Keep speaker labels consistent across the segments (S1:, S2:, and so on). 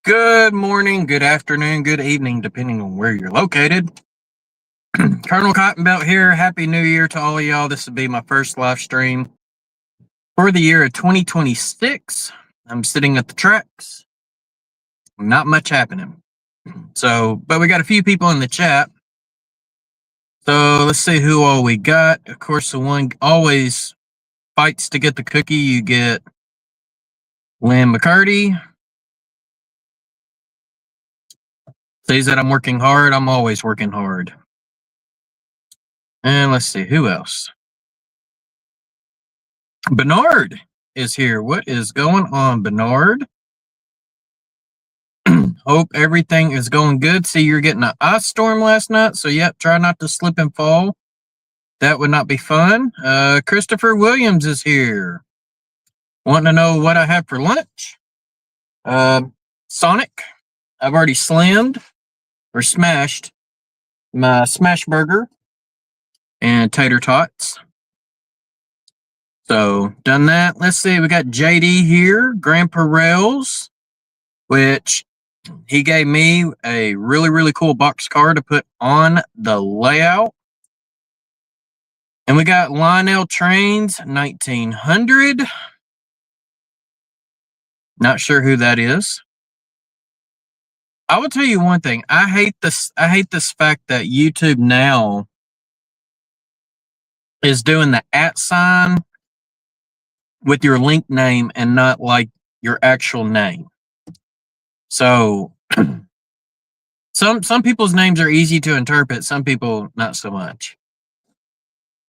S1: Good morning, good afternoon, good evening, depending on where you're located. Colonel Cottonbelt here. Happy New Year to all of y'all. This will be my first live stream for the year of 2026. I'm sitting at the tracks. Not much happening. But we got a few people in the chat. So let's see who all we got. Of course, the one always fights to get the cookie. You get Lynn McCurdy. Says that I'm working hard. I'm always working hard. And let's see, who else? Bernard is here. What is going on, Bernard? Hope everything is going good. See, you're getting an ice storm last night, so yep, try not to slip and fall. That would not be fun. Christopher Williams is here. Wanting to know what I have for lunch? Sonic. I've already slammed or smashed my smash burger and tater tots. So done that. Let's see. We got JD here, Grandpa Rails, which he gave me a really, really cool box car to put on the layout. And we got Lionel Trains 1900. Not sure who that is. I will tell you one thing. I hate this fact that YouTube now is doing the @ sign with your link name and not like your actual name. So some people's names are easy to interpret, some people not so much.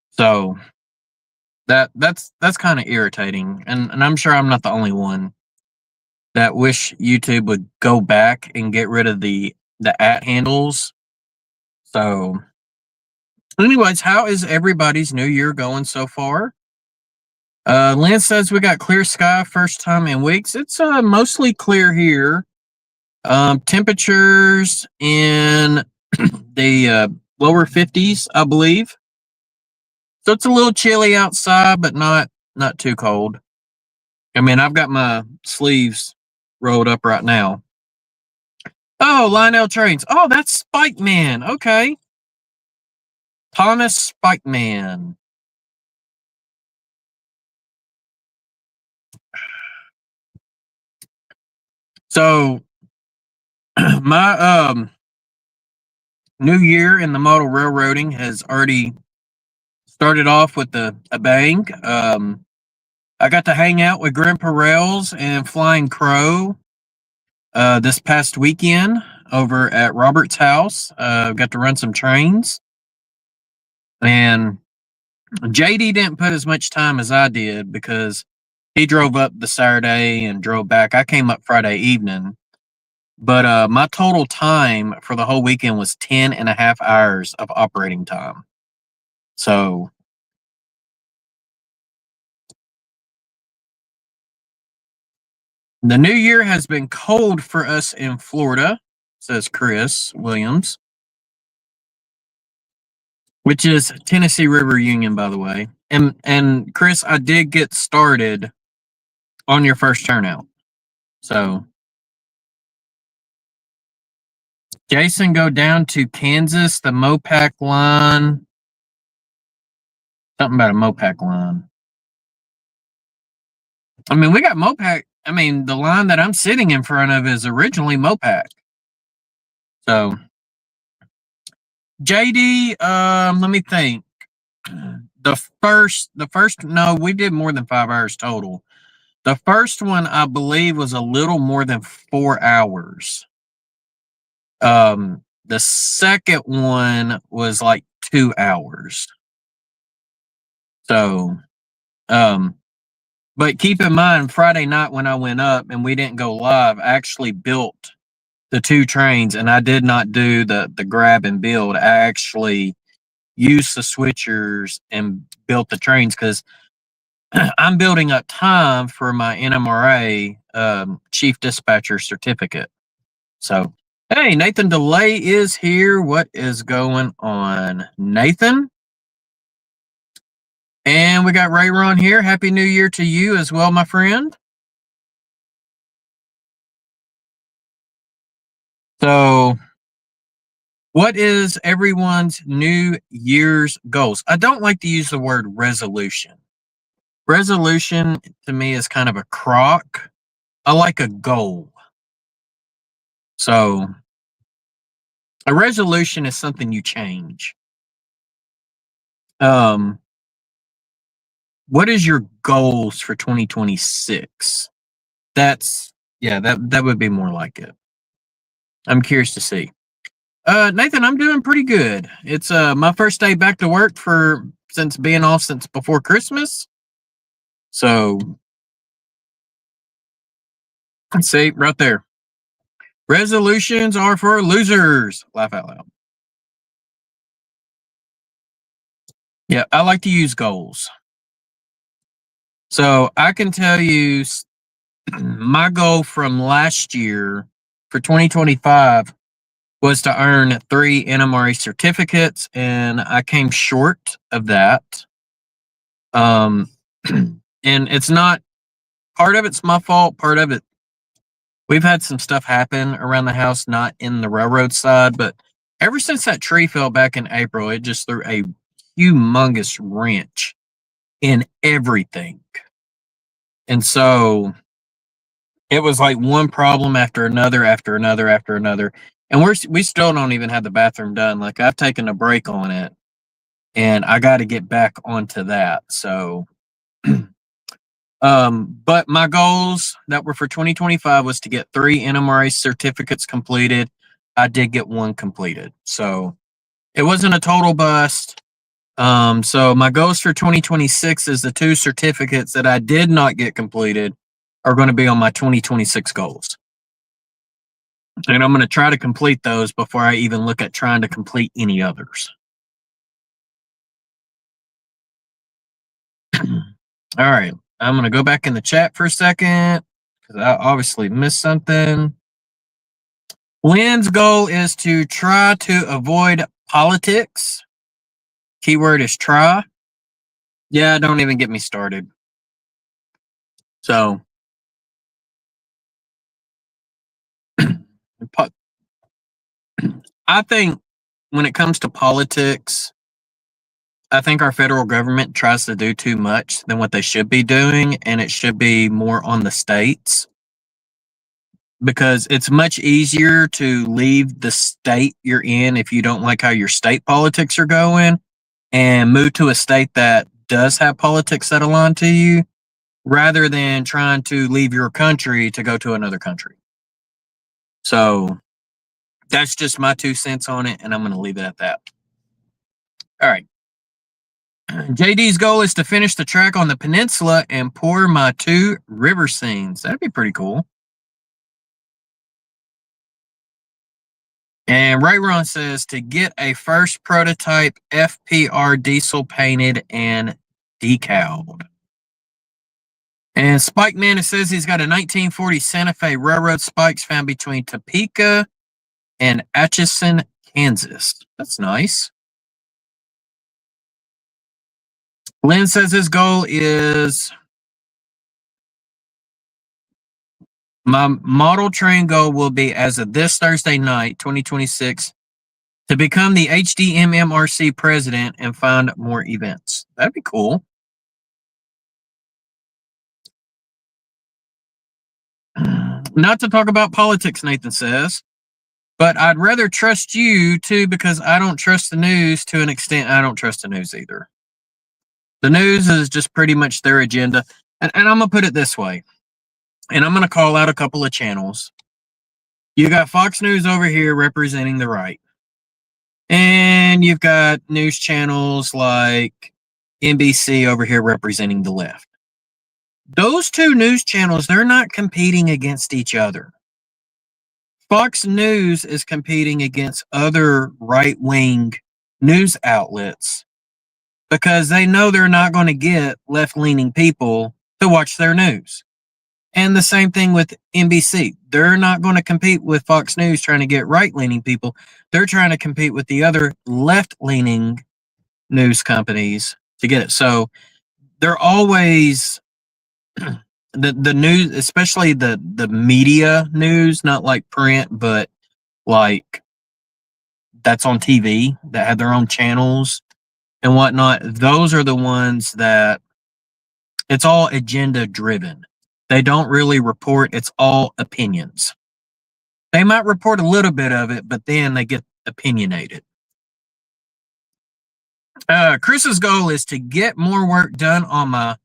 S1: So that's kind of irritating, and I'm sure I'm not the only one that wish YouTube would go back and get rid of the @ handles. So anyways, how is everybody's new year going so far? Lynn says we got clear sky, first time in weeks. It's mostly clear here. Temperatures in the lower 50s, I believe. So it's a little chilly outside, but not too cold. I mean, I've got my sleeves rolled up right now. Oh, Lionel Trains. Oh, that's Spike Man. Okay. Thomas Spike Man. So my new year in the model railroading has already started off with a bang. I got to hang out with Grandpa Rails and Flying Crow this past weekend over at Robert's house. Got to run some trains. And JD didn't put as much time as I did because he drove up the Saturday and drove back. I came up Friday evening. But my total time for the whole weekend was 10.5 hours of operating time. So the new year has been cold for us in Florida, says Chris Williams, which is Tennessee River Union, by the way. And Chris, I did get started on your first turnout. So Jason, go down to Kansas, the Mopac line. Something about a Mopac line. I mean, we got Mopac. I mean, the line that I'm sitting in front of is originally Mopac. So, JD, let me think. No, we did more than 5 hours total. The first one, I believe, was a little more than 4 hours. The second one was like 2 hours. So, but keep in mind, Friday night when I went up and we didn't go live, I actually built the 2 trains, and I did not do the grab and build. I actually used the switchers and built the trains because I'm building up time for my NMRA Chief Dispatcher Certificate. So, hey, Nathan DeLay is here. What is going on, Nathan? And we got Ray Ron here. Happy New Year to you as well, my friend. So, what is everyone's New Year's goals? I don't like to use the word resolution. Resolution to me is kind of a crock. I like a goal. So, a resolution is something you change. What is your goals for 2026? That would be more like it. I'm curious to see. Nathan, I'm doing pretty good. It's my first day back to work since being off since before Christmas. So see right there. Resolutions are for losers. Laugh out loud. Yeah, I like to use goals. So I can tell you my goal from last year for 2025 was to earn 3 NMRA certificates, and I came short of that. And it's not, part of it's my fault, part of it, we've had some stuff happen around the house, not in the railroad side, but ever since that tree fell back in April, it just threw a humongous wrench in everything. And so it was like one problem after another, after another, after another. And we still don't even have the bathroom done. Like, I've taken a break on it, and I got to get back onto that. So, but my goals that were for 2025 was to get 3 NMRA certificates completed. I did get 1 completed. So it wasn't a total bust. So my goals for 2026 is the 2 certificates that I did not get completed are going to be on my 2026 goals. And I'm going to try to complete those before I even look at trying to complete any others. All right. I'm going to go back in the chat for a second because I obviously missed something. Lynn's goal is to try to avoid politics. Keyword is try. Yeah, don't even get me started. So, I think when it comes to politics, I think our federal government tries to do too much than what they should be doing, and it should be more on the states, because it's much easier to leave the state you're in if you don't like how your state politics are going and move to a state that does have politics that align to you, rather than trying to leave your country to go to another country. So that's just my 2 cents on it, and I'm going to leave it at that. All right. JD's goal is to finish the track on the peninsula and pour my 2 river scenes. That'd be pretty cool. And Rayron says to get a first prototype FPR diesel painted and decaled. And Spike Man says he's got a 1940 Santa Fe Railroad spikes found between Topeka and Atchison, Kansas. That's nice. Lynn says his goal is, my model train goal will be, as of this Thursday night, 2026, to become the HDMMRC president and find more events. That'd be cool. Not to talk about politics, Nathan says, but I'd rather trust you too, because I don't trust the news to an extent. I don't trust the news either. The news is just pretty much their agenda. And I'm going to put it this way, and I'm going to call out a couple of channels. You got Fox News over here representing the right. And you've got news channels like NBC over here representing the left. Those 2 news channels, they're not competing against each other. Fox News is competing against other right-wing news outlets because they know they're not going to get left-leaning people to watch their news. And the same thing with NBC. They're not going to compete with Fox News trying to get right-leaning people. They're trying to compete with the other left-leaning news companies to get it. So they're always, the news, especially the media news, not like print, but like that's on TV that have their own channels and whatnot. Those are the ones that it's all agenda driven. They don't really report. It's all opinions. They might report a little bit of it, but then they get opinionated. Chris's goal is to get more work done on my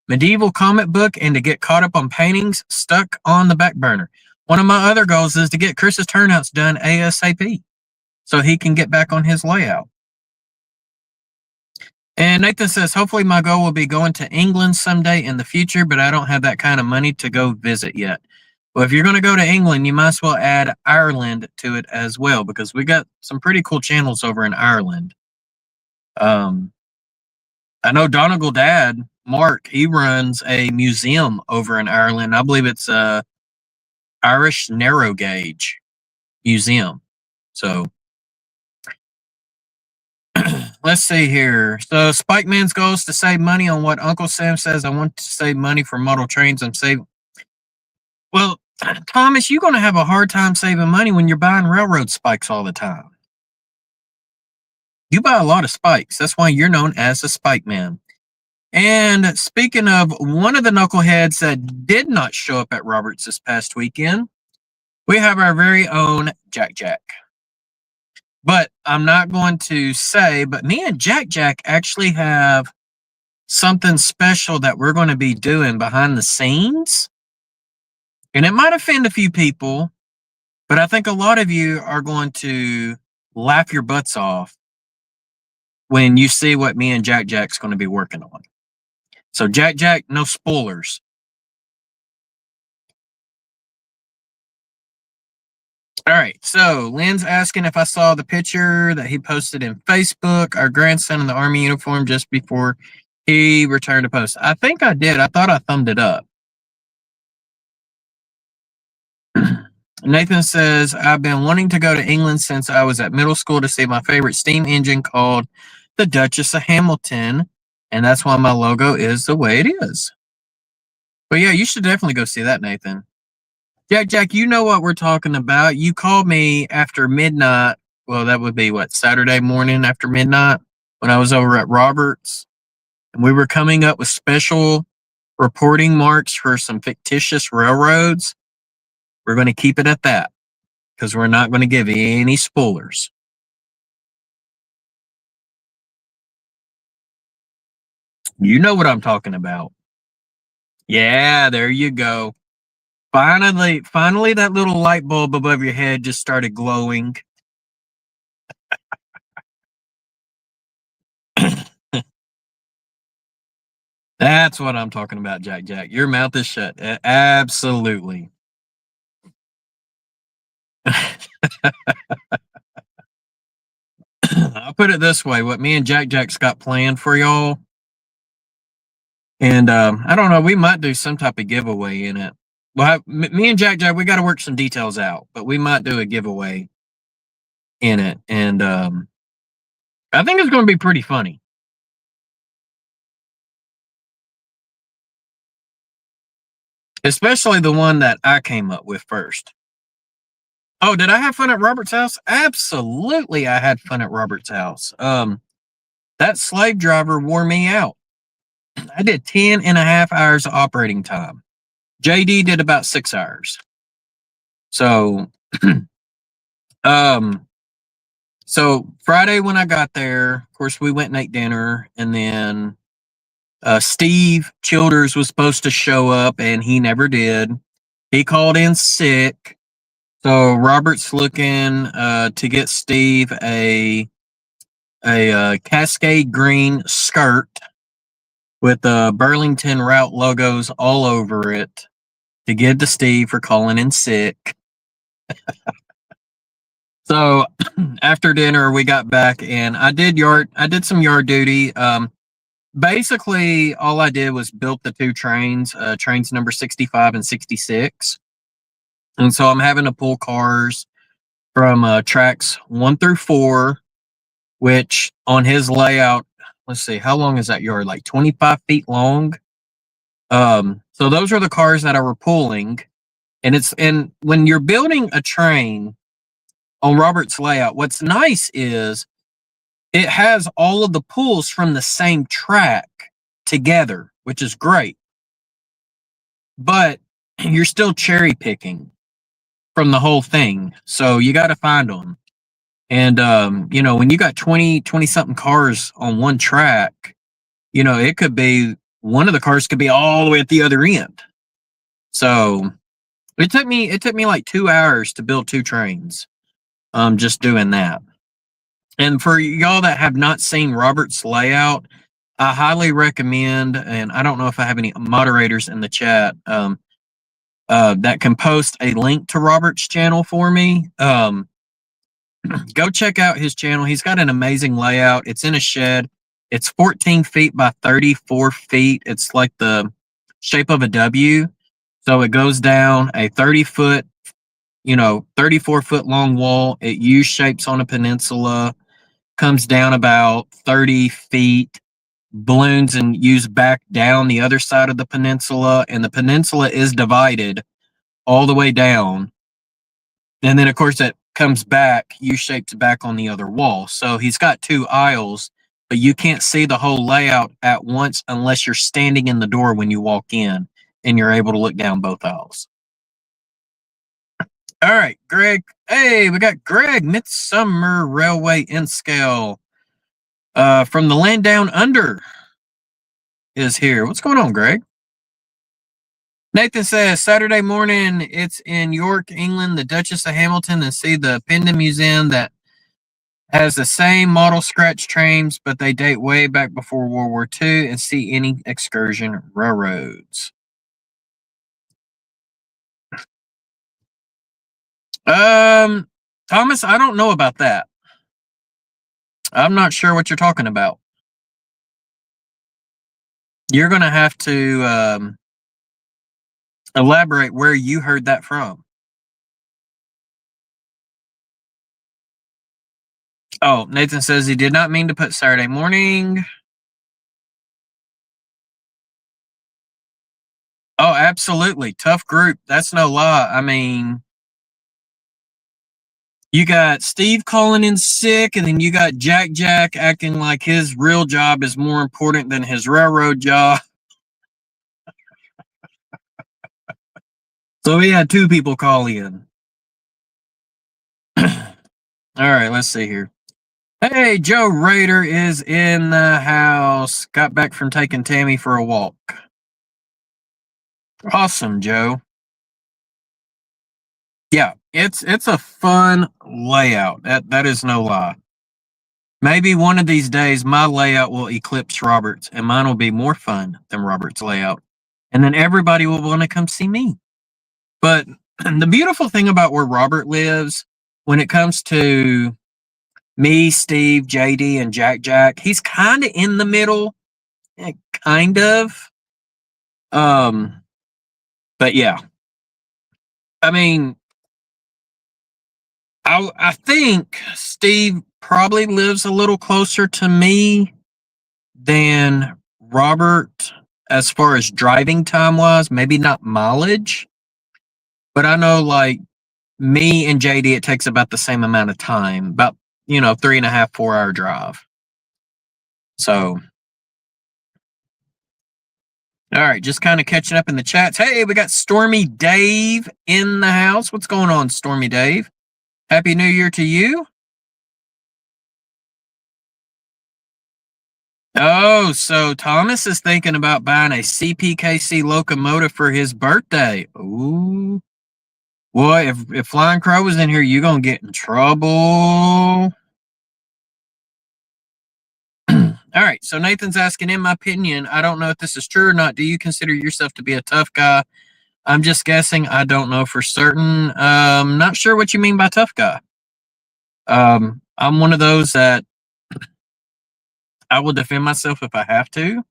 S1: medieval comic book and to get caught up on paintings stuck on the back burner. One of my other goals is to get Chris's turnouts done ASAP so he can get back on his layout. And Nathan says, hopefully my goal will be going to England someday in the future, but I don't have that kind of money to go visit yet. Well, if you're going to go to England, you might as well add Ireland to it as well, because we got some pretty cool channels over in Ireland. I know Donegal dad, Mark, he runs a museum over in Ireland. I believe it's a Irish narrow gauge museum. So let's see here. So Spike Man's goal is to save money on what Uncle Sam says. I want to save money for model trains. I'm saving. Well, Thomas, you're going to have a hard time saving money when you're buying railroad spikes all the time. You buy a lot of spikes. That's why you're known as a Spike Man. And speaking of one of the knuckleheads that did not show up at Roberts this past weekend, we have our very own Jack Jack. But I'm not going to say, but me and Jack Jack actually have something special that we're going to be doing behind the scenes. And it might offend a few people, but I think a lot of you are going to laugh your butts off when you see what me and Jack Jack's going to be working on. So Jack Jack, no spoilers. All right, so Lynn's asking if I saw the picture that he posted in Facebook, our grandson in the Army uniform just before he returned to post. I think I did. I thought I thumbed it up. Nathan says, I've been wanting to go to England since I was at middle school to see my favorite steam engine called the Duchess of Hamilton, and that's why my logo is the way it is. But yeah, you should definitely go see that, Nathan. Jack Jack, you know what we're talking about. You called me after midnight. Well, that would be what, Saturday morning after midnight when I was over at Roberts. And we were coming up with special reporting marks for some fictitious railroads. We're going to keep it at that because we're not going to give any spoilers. You know what I'm talking about. Yeah, there you go. Finally, that little light bulb above your head just started glowing. That's what I'm talking about, Jack Jack. Your mouth is shut. Absolutely. I'll put it this way. What me and Jack Jack's got planned for y'all. And I don't know. We might do some type of giveaway in it. Well, me and Jack Jack, we got to work some details out. But we might do a giveaway in it. And I think it's going to be pretty funny. Especially the one that I came up with first. Oh, did I have fun at Robert's house? Absolutely, I had fun at Robert's house. That slave driver wore me out. I did 10 and a half hours of operating time. JD did about 6 hours. So, so Friday when I got there, of course, we went and ate dinner, and then Steve Childers was supposed to show up, and he never did. He called in sick. So Robert's looking to get Steve a Cascade green skirt with Burlington route logos all over it to give to Steve for calling in sick. So after dinner, we got back and I did some yard duty. Basically, all I did was built the two trains, trains number 65 and 66. And so I'm having to pull cars from tracks 1 through 4, which on his layout, let's see, how long is that yard? Like 25 feet long. So those are the cars that I were pulling. And when you're building a train, on Robert's layout. What's nice is it has all of the pulls from the same track together, which is great. But you're still cherry picking from the whole thing. So you got to find them. And, when you got 20 something cars on one track, it could be one of the cars could be all the way at the other end. So it took me like 2 hours to build 2 trains. Just doing that. And for y'all that have not seen Robert's layout, I highly recommend, and I don't know if I have any moderators in the chat that can post a link to Robert's channel for me. Go check out his channel. He's got an amazing layout. It's in a shed. It's 14 feet by 34 feet. It's like the shape of a W. So it goes down a 30-foot, 34-foot long wall. It U-shapes on a peninsula, comes down about 30 feet, balloons and U's back down the other side of the peninsula. And the peninsula is divided all the way down. And then, of course, it comes back, U-shaped back on the other wall. So he's got 2 aisles, but you can't see the whole layout at once unless you're standing in the door when you walk in and you're able to look down both aisles. All right, Greg. Hey, we got Greg, Midsummer Railway in scale from the land down under is here. What's going on, Greg? Nathan says, Saturday morning, it's in York, England, the Duchess of Hamilton, and see the Pendon Museum that has the same model scratch trains, but they date way back before World War II, and see any excursion railroads. Thomas, I don't know about that. I'm not sure what you're talking about. You're going to have to elaborate where you heard that from. Oh, Nathan says he did not mean to put Saturday morning. Oh, absolutely. Tough group. That's no lie. I mean, you got Steve calling in sick, and then you got Jack acting like his real job is more important than his railroad job. So we had 2 people call in. All right, let's see here. Hey, Joe Rader is in the house. Got back from taking Tammy for a walk. Awesome, Joe. Yeah, it's a fun layout. That is no lie. Maybe one of these days my layout will eclipse Robert's, and mine will be more fun than Robert's layout. And then everybody will want to come see me. But the beautiful thing about where Robert lives, when it comes to me, Steve, JD, and Jack, he's kind of in the middle. Kind of. But yeah. I mean, I think Steve probably lives a little closer to me than Robert as far as driving time wise, maybe not mileage, but I know like me and JD, it takes about the same amount of time, about 3.5, 4 hour drive. So, all right, just kind of catching up in the chats. Hey, we got Stormy Dave in the house. What's going on, Stormy Dave? Happy New Year to you. Oh, so Thomas is thinking about buying a CPKC locomotive for his birthday. Ooh. Boy, if Flying Crow was in here, you're going to get in trouble. All right, so Nathan's asking, in my opinion, I don't know if this is true or not. Do you consider yourself to be a tough guy? I'm just guessing. I don't know for certain. Not sure what you mean by tough guy. I'm one of those that I will defend myself if I have to.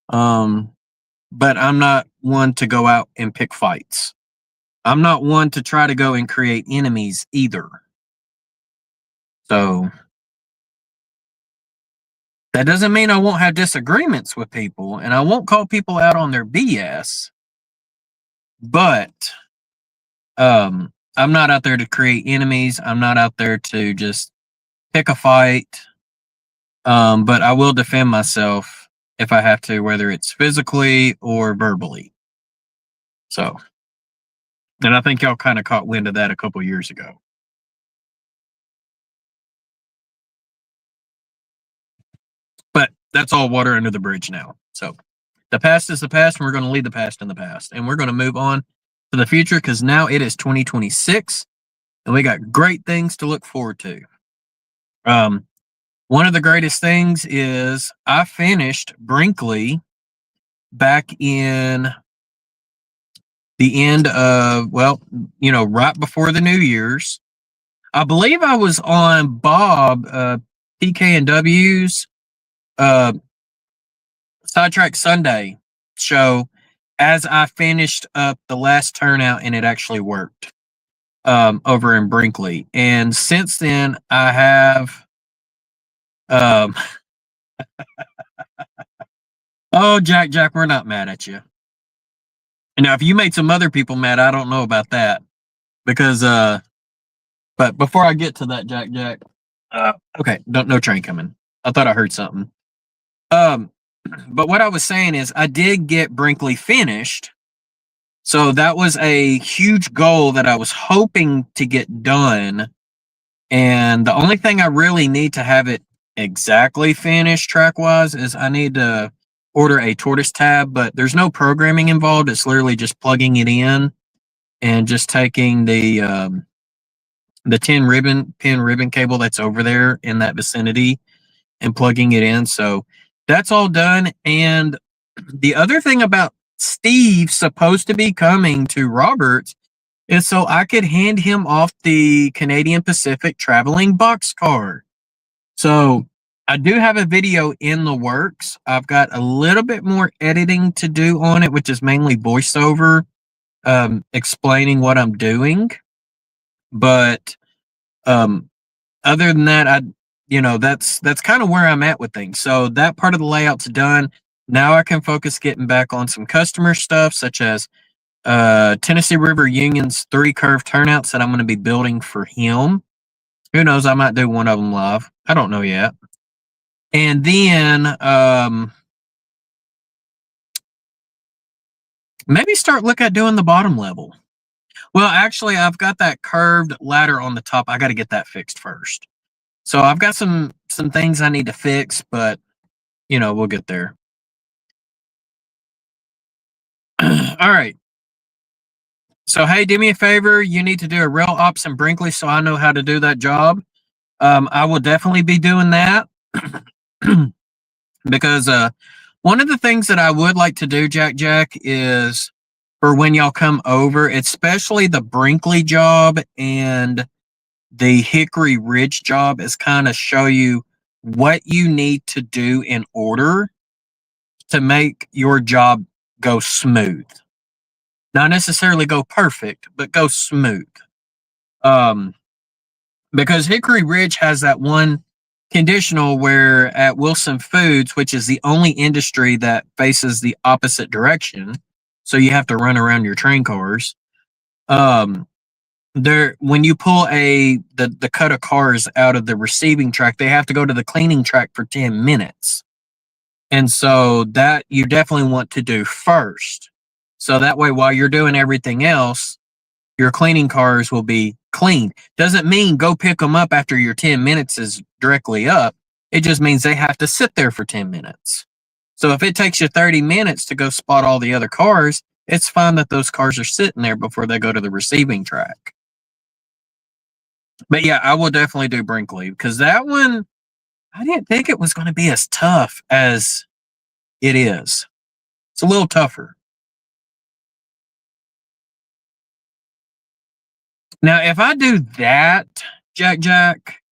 S1: But I'm not one to go out and pick fights. I'm not one to try to go and create enemies either. So that doesn't mean I won't have disagreements with people, and I won't call people out on their BS. But I'm not out there to create enemies. I'm not out there to just pick a fight. But I will defend myself if I have to, whether it's physically or verbally. So, and I think y'all kind of caught wind of that a couple years ago. But that's all water under the bridge now. So the past is the past, and we're going to leave the past in the past. And we're going to move on to the future because now it is 2026, and we got great things to look forward to. One of the greatest things is I finished Brinkley back in the end of, well, right before the New Year's. I believe I was on Bob PK&W's Sidetrack Sunday show as I finished up the last turnout, and it actually worked over in Brinkley. And since then, I have oh, Jack, we're not mad at you. Now, if you made some other people mad, I don't know about that. Because but before I get to that, Jack, okay, no train coming. I thought I heard something. But what I was saying is I did get Brinkley finished. So that was a huge goal that I was hoping to get done. And the only thing I really need to have it exactly finished track-wise is I need to order a tortoise tab, but there's no programming involved. It's literally just plugging it in and just taking the 10 pin ribbon cable that's over there in that vicinity and plugging it in. So that's all done. And the other thing about Steve supposed to be coming to Roberts is so I could hand him off the Canadian Pacific traveling boxcar. So I do have a video in the works. I've got a little bit more editing to do on it, which is mainly voiceover, explaining what I'm doing. But other than that, that's kind of where I'm at with things. So that part of the layout's done. Now I can focus getting back on some customer stuff, such as Tennessee River Union's 3 curve turnouts that I'm going to be building for him. Who knows? I might do one of them live. I don't know yet. And then maybe start look at doing the bottom level. Well, actually, I've got that curved ladder on the top. I got to get that fixed first. So I've got some things I need to fix, but we'll get there. All right. So hey, do me a favor. You need to do a rail ops in Brinkley so I know how to do that job. I will definitely be doing that because one of the things that I would like to do, Jack, is for when y'all come over, especially the Brinkley job and the Hickory Ridge job, is kind of show you what you need to do in order to make your job go smooth. Not necessarily go perfect, but go smooth. Because Hickory Ridge has that one conditional where at Wilson Foods, which is the only industry that faces the opposite direction, so you have to run around your train cars. When you pull the cut of cars out of the receiving track, they have to go to the cleaning track for 10 minutes. And so that you definitely want to do first. So that way, while you're doing everything else, your cleaning cars will be cleaned. Doesn't mean go pick them up after your 10 minutes is directly up. It just means they have to sit there for 10 minutes. So if it takes you 30 minutes to go spot all the other cars, it's fine that those cars are sitting there before they go to the receiving track. But yeah, I will definitely do Brinkley because that one, I didn't think it was going to be as tough as it is. It's a little tougher. Now, if I do that, Jack,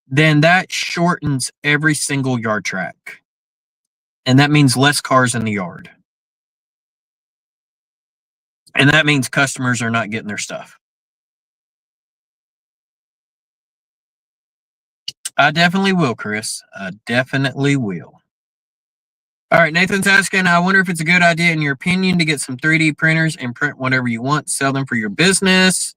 S1: then that shortens every single yard track. And that means less cars in the yard. And that means customers are not getting their stuff. I definitely will, Chris. I definitely will. All right, Nathan's asking, I wonder if it's a good idea, in your opinion, to get some 3D printers and print whatever you want, sell them for your business.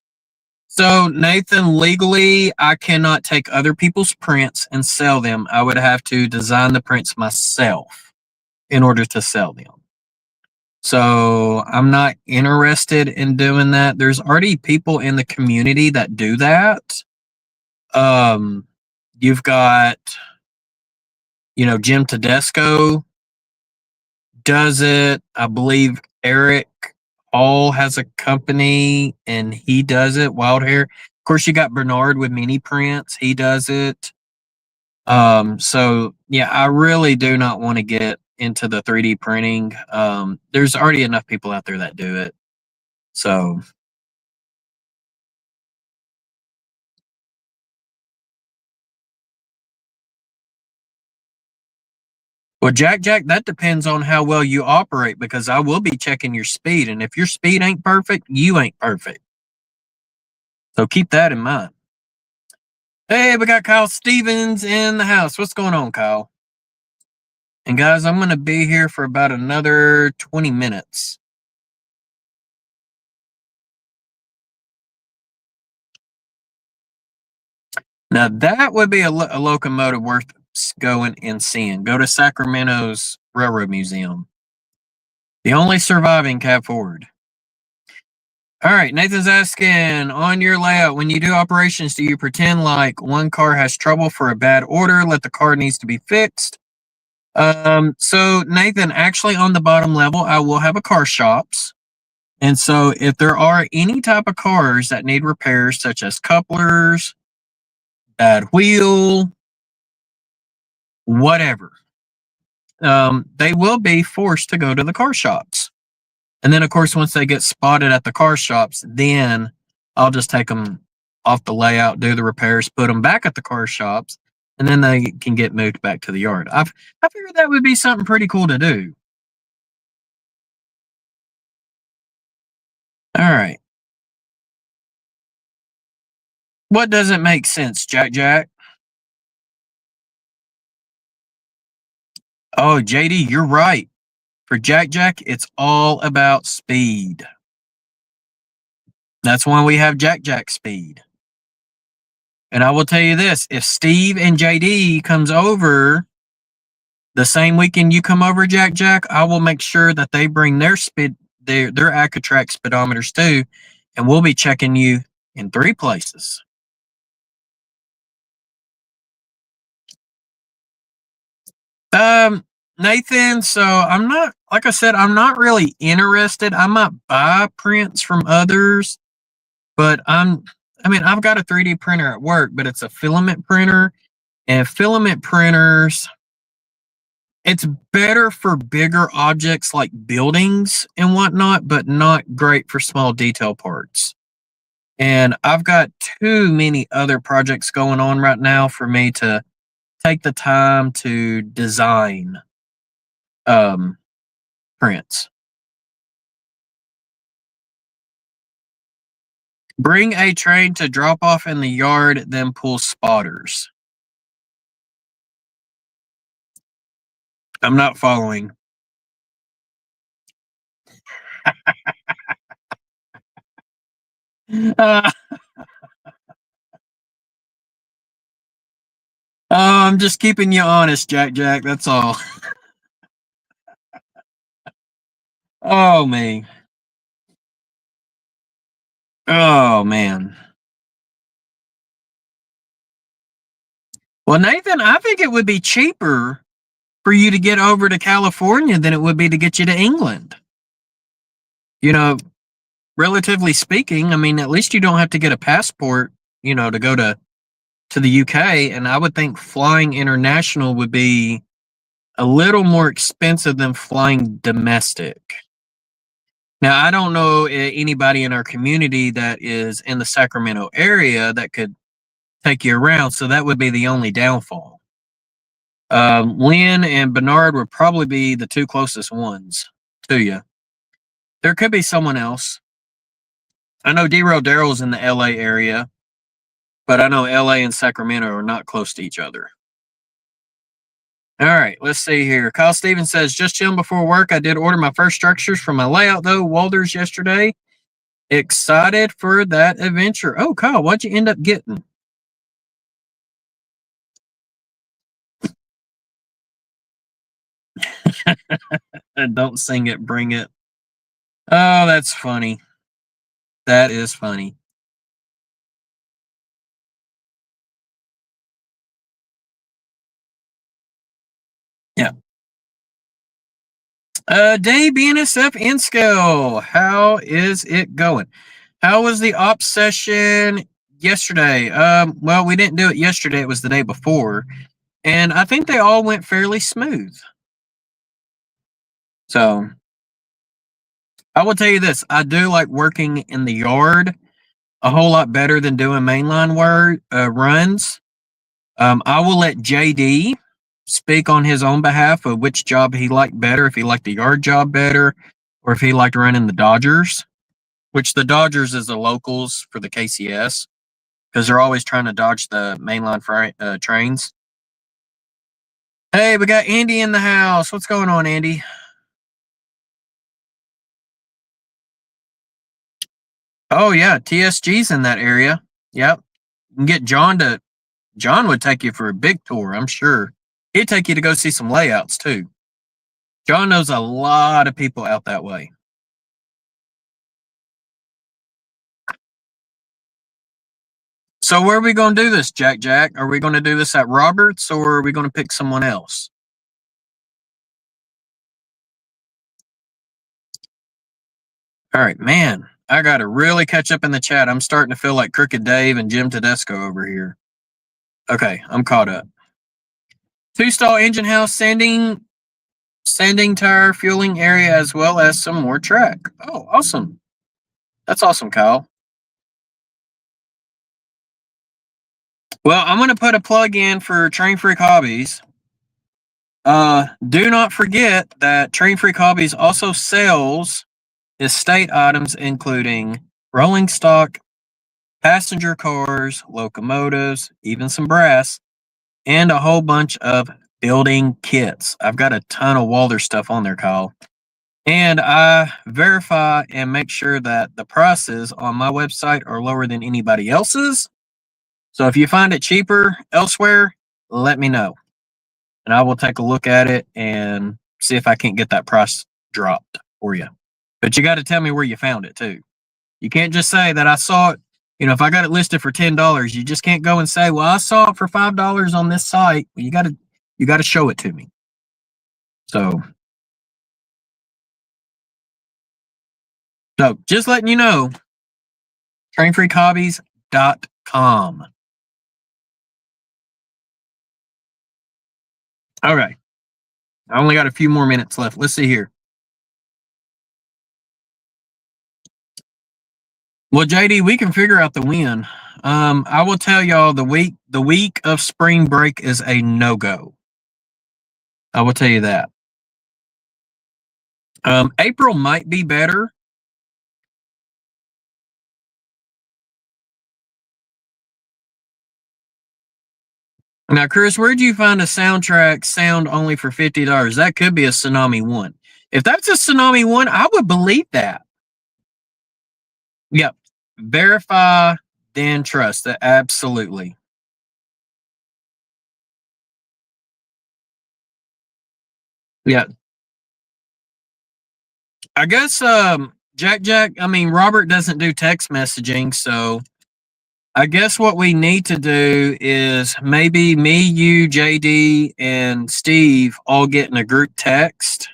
S1: So, Nathan, legally, I cannot take other people's prints and sell them. I would have to design the prints myself in order to sell them. So, I'm not interested in doing that. There's already people in the community that do that. You've got, Jim Tedesco does it. I believe Eric Hall has a company and he does it. Wild Hair. Of course, you got Bernard with Mini Prints. He does it. So yeah, I really do not want to get into the 3D printing. There's already enough people out there that do it. So. Well, Jack, that depends on how well you operate because I will be checking your speed. And if your speed ain't perfect, you ain't perfect. So keep that in mind. Hey, we got Kyle Stevens in the house. What's going on, Kyle? And guys, I'm going to be here for about another 20 minutes. Now, that would be a locomotive worth going and seeing. Go to Sacramento's Railroad Museum. The only surviving cab forward. All right, Nathan's asking, on your layout, when you do operations, do you pretend like one car has trouble for a bad order, let the car needs to be fixed? So Nathan, actually on the bottom level, I will have a car shops. And so if there are any type of cars that need repairs, such as couplers, bad wheel, whatever, they will be forced to go to the car shops. And then, of course, once they get spotted at the car shops, then I'll just take them off the layout, do the repairs, put them back at the car shops, and then they can get moved back to the yard. I figured that would be something pretty cool to do. All right. What doesn't make sense, Jack? Oh, JD, you're right. For Jack, it's all about speed. That's why we have Jack speed. And I will tell you this, if Steve and JD comes over the same weekend you come over, Jack, I will make sure that they bring their speed, their Accutrack speedometers too, and we'll be checking you in 3 places. Nathan, so I'm not, like I said, I'm not really interested. I might buy prints from others, but I've got a 3D printer at work, but it's a filament printer, and filament printers, it's better for bigger objects like buildings and whatnot, but not great for small detail parts. And I've got too many other projects going on right now for me to take the time to design prints. Bring a train to drop off in the yard, then pull spotters. I'm not following. I'm just keeping you honest, Jack. That's all. Oh, me. Oh, man. Well, Nathan, I think it would be cheaper for you to get over to California than it would be to get you to England. Relatively speaking, at least you don't have to get a passport, to go to the UK. And I would think flying international would be a little more expensive than flying domestic. Now, I don't know anybody in our community that is in the Sacramento area that could take you around, so that would be the only downfall. Lynn and Bernard would probably be the 2 closest ones to you. There could be someone else. I know Darrell's in the LA area, but I know LA and Sacramento are not close to each other. All right, let's see here. Kyle Stevens says, just chilling before work. I did order my first structures for my layout, though, Walters yesterday. Excited for that adventure. Oh, Kyle, what'd you end up getting? Don't sing it, bring it. Oh, that's funny. That is funny. Yeah. Dave BNSF in scale. How is it going? How was the op session yesterday? Well, we didn't do it yesterday. It was the day before, and I think they all went fairly smooth. So I will tell you this: I do like working in the yard a whole lot better than doing mainline runs. I will let JD speak on his own behalf of which job he liked better, if he liked the yard job better, or if he liked running the Dodgers, which the Dodgers is the locals for the KCS because they're always trying to dodge the mainline trains. Hey, we got Andy in the house. What's going on, Andy? Oh, yeah, TSG's in that area. Yep. You can get John would take you for a big tour, I'm sure. He'd take you to go see some layouts, too. John knows a lot of people out that way. So where are we going to do this, Jack? Are we going to do this at Roberts or are we going to pick someone else? All right, man. I got to really catch up in the chat. I'm starting to feel like Crooked Dave and Jim Tedesco over here. Okay, I'm caught up. 2-stall engine house, sanding tire, fueling area, as well as some more track. Oh, awesome. That's awesome, Kyle. Well, I'm going to put a plug in for Train Freak Hobbies. Do not forget that Train Freak Hobbies also sells estate items including rolling stock, passenger cars, locomotives, even some brass, and a whole bunch of building kits. I've got a ton of Walther stuff on there, Kyle. And I verify and make sure that the prices on my website are lower than anybody else's. So if you find it cheaper elsewhere, let me know. And I will take a look at it and see if I can't get that price dropped for you. But you got to tell me where you found it too. You can't just say that I saw it. You know, if I got it listed for $10, you just can't go and say, "Well, I saw it for $5 on this site." Well, you got to show it to me. So just letting you know, trainfreakhobbies.com. Okay. I only got a few more minutes left. Let's see here. Well, JD, we can figure out the win. I will tell y'all the week of spring break is a no-go. I will tell you that. April might be better. Now, Chris, where'd you find a soundtrack sound only for $50? That could be a Tsunami 1. If that's a Tsunami 1, I would believe that. Yep. Verify, then trust. Absolutely. Yeah. I guess Robert doesn't do text messaging, so I guess what we need to do is maybe me, you, JD, and Steve all get in a group text,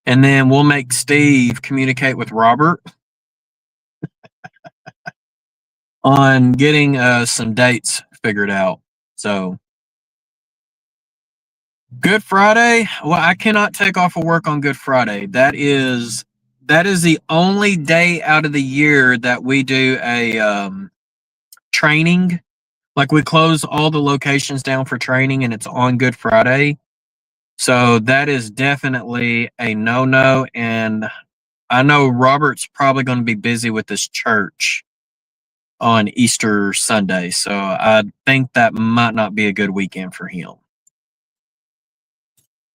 S1: and then we'll make Steve communicate with Robert on getting some dates figured out. So, Good Friday. Well, I cannot take off of work on Good Friday. That is the only day out of the year that we do a training. Like we close all the locations down for training, and it's on Good Friday. So that is definitely a no-no. And I know Robert's probably going to be busy with this church on Easter Sunday. So I think that might not be a good weekend for him.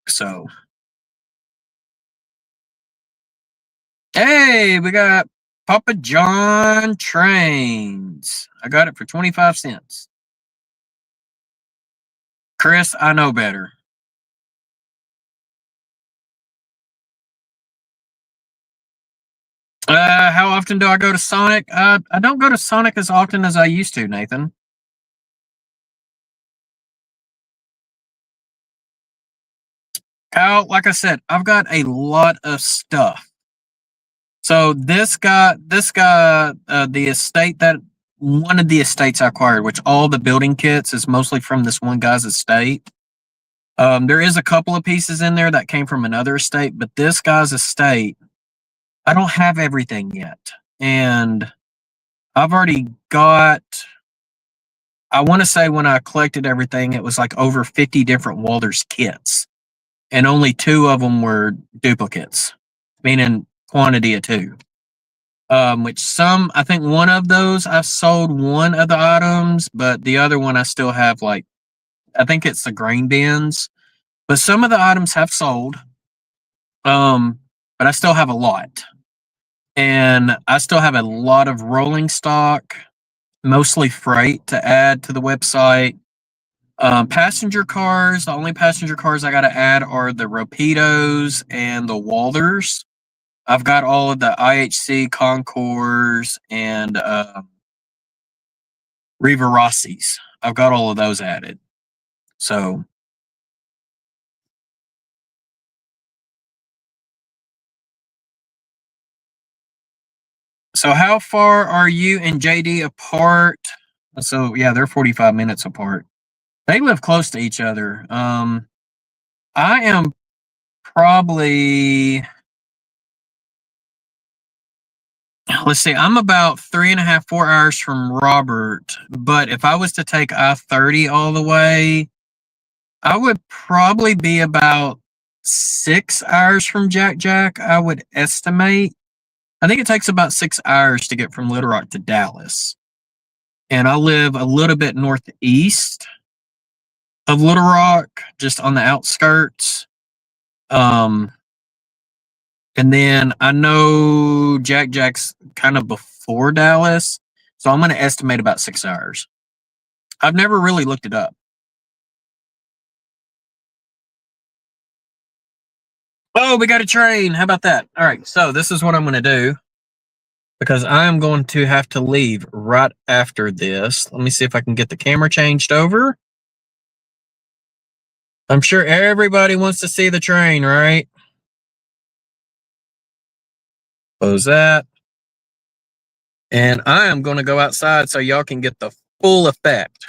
S1: So, hey, we got Papa John Trains. I got it for 25 cents. Chris, I know better. How often do I go to Sonic? I don't go to Sonic as often as I used to, Nathan. Kyle, like I said, I've got a lot of stuff. So the estate that one of the estates I acquired, which all the building kits is mostly from this one guy's estate. There is a couple of pieces in there that came from another estate, but this guy's estate, I don't have everything yet. And I've already got, I want to say when I collected everything, it was like over 50 different Walters kits. And only 2 of them were duplicates, meaning quantity of 2. Which I think one of those I've sold one of the items, but the other one I still have, like, I think it's the grain bins. But some of the items have sold. But I still have a lot. And I still have a lot of rolling stock, mostly freight, to add to the website. Passenger cars, the only passenger cars I got to add are the Rapidos and the Walters. I've got all of the IHC Concours and Riva Rossi's. I've got all of those added. So how far are you and JD apart? So yeah, they're 45 minutes apart. They live close to each other. I am probably, let's see, I'm about 3.5, 4 hours from Robert. But if I was to take I-30 all the way, I would probably be about 6 hours from Jack, I would estimate. I think it takes about 6 hours to get from Little Rock to Dallas. And I live a little bit northeast of Little Rock, just on the outskirts. And then I know Jack's kind of before Dallas, so I'm going to estimate about 6 hours. I've never really looked it up. Oh, we got a train. How about that? All right, so this is what I'm going to do, because I'm going to have to leave right after this. Let me see if I can get the camera changed over. I'm sure everybody wants to see the train, right? Close that. And I am going to go outside so y'all can get the full effect.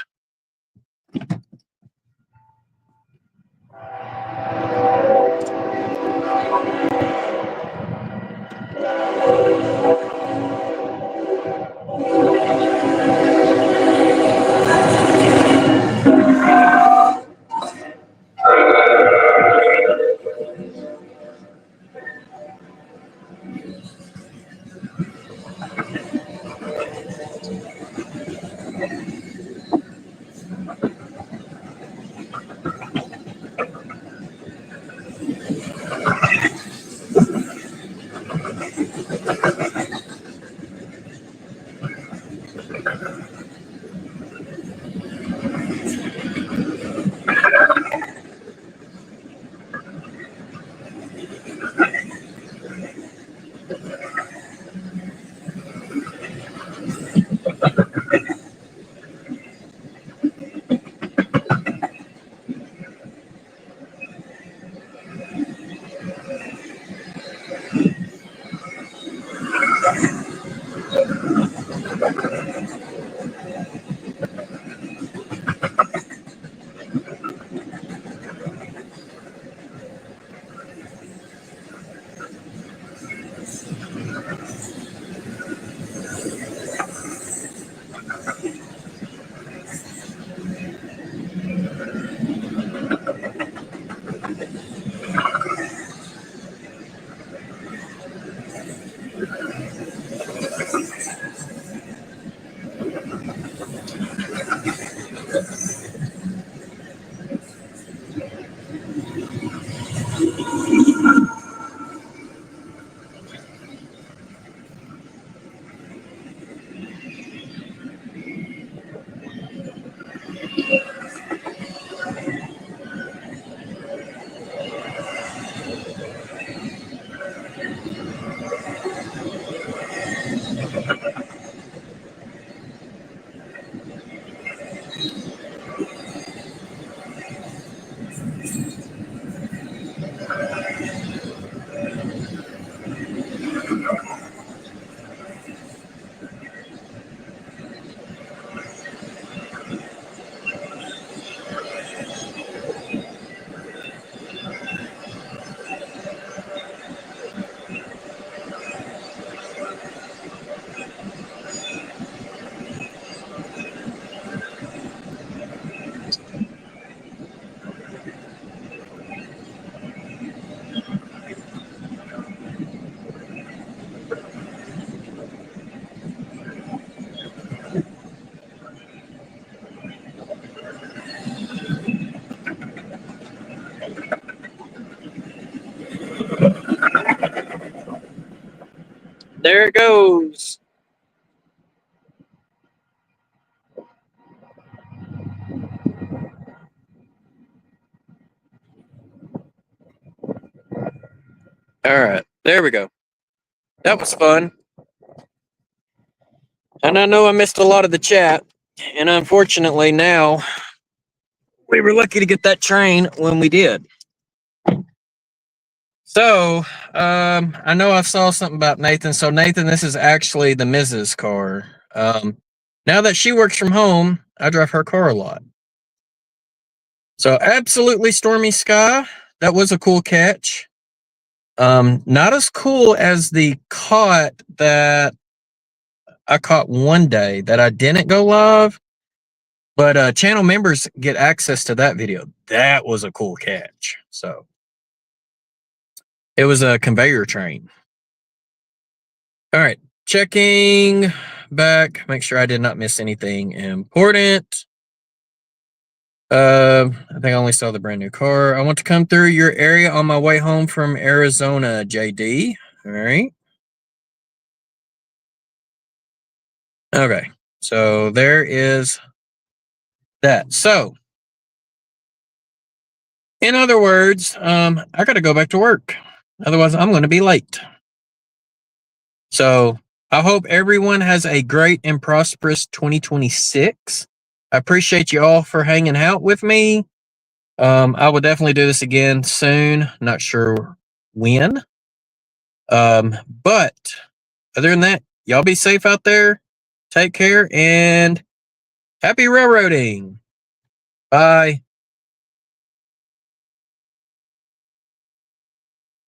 S1: There it goes. All right, there we go. That was fun. And I know I missed a lot of the chat. And unfortunately, now we were lucky to get that train when we did. So, I know I saw something about Nathan. So, Nathan, this is actually the Mrs. car. Now that she works from home, I drive her car a lot. So, absolutely stormy sky. That was a cool catch. Not as cool as the caught that I caught one day that I didn't go live, but channel members get access to that video. That was a cool catch. So it was a conveyor train. All right, checking back, make sure I did not miss anything important. I think I only saw the brand new car. I want to come through your area on my way home from Arizona, JD. All right. Okay, so there is that. So, in other words, I got to go back to work. Otherwise, I'm going to be late. So, I hope everyone has a great and prosperous 2026. I appreciate you all for hanging out with me. I will definitely do this again soon. Not sure when. But other than that, y'all be safe out there. Take care and happy railroading. Bye.